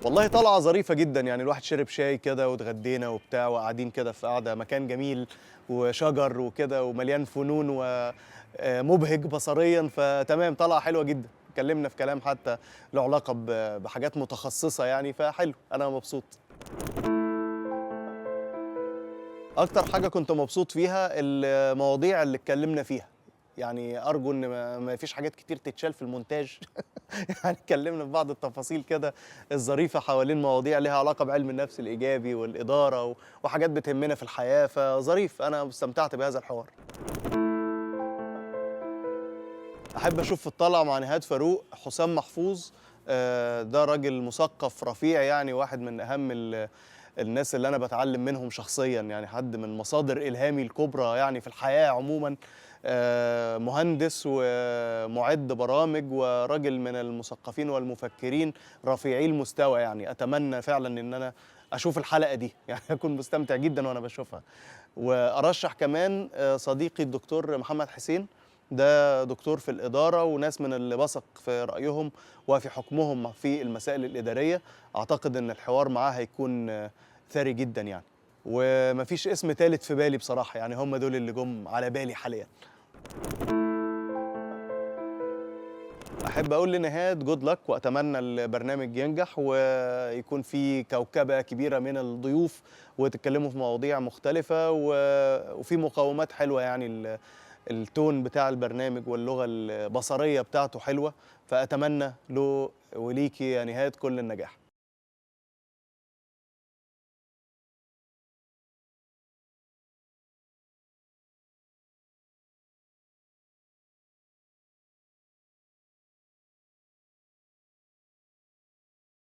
والله طلعة ظريفة جدًا، يعني الواحد شرب شاي كده واتغدينا وبتاع وقاعدين كده في قعدة مكان جميل وشجر وكده ومليان فنون مُبهِج بصريًا، فتمام طلعة حلوة جدًا، اتكلمنا في كلام حتى له علاقة بحاجات متخصصة يعني، فحلو، أنا مبسوط. أكتر حاجة كنت مبسوط فيها المواضيع اللي اتكلمنا فيها، يعني أرجو إن ما فيش حاجات كتير تتشال في المونتاج. يعني اتكلمنا في بعض التفاصيل كده الظريفة حوالين مواضيع ليها علاقة بعلم النفس الإيجابي والإدارة وحاجات بتهمنا في الحياة، فظريف، أنا استمتعت بهذا الحوار. أحب أشوف في الطلعة مع نهاد فاروق حسام محفوظ. ده راجل مثقف رفيع يعني، واحد من أهم الناس اللي أنا باتعلم منهم شخصيًا، يعني حد من مصادر إلهامي الكبرى يعني في الحياة عمومًا. مهندس ومُعِد برامج وراجل من المثقفين والمفكرين رفيعي المستوى يعني، أتمنى فعلًا إن أنا أشوف الحلقة دي، يعني هاكون مستمتع جدًا وأنا باشوفها. وأرشّح كمان صديقي الدكتور محمد حسين، ده دكتور في الإدارة وناس من اللي باثق في رأيهم وفي حكمهم في المسائل الإدارية، أعتقد إن الحوار معاه هيكون ثري جدًا يعني. وما فيش اسم تالت في بالي بصراحة، يعني هم دول اللي جُم على بالي حاليًا. أحب أقول لنهاد good luck وأتمنى البرنامج ينجح ويكون في كوكبة كبيرة من الضيوف وتتكلموا في مواضيع مختلفة وفي مقومات حلوة يعني التون بتاع البرنامج واللغة البصرية بتاعته حلوة، فأتمنى له وليكِ يا نهاد كل النجاح.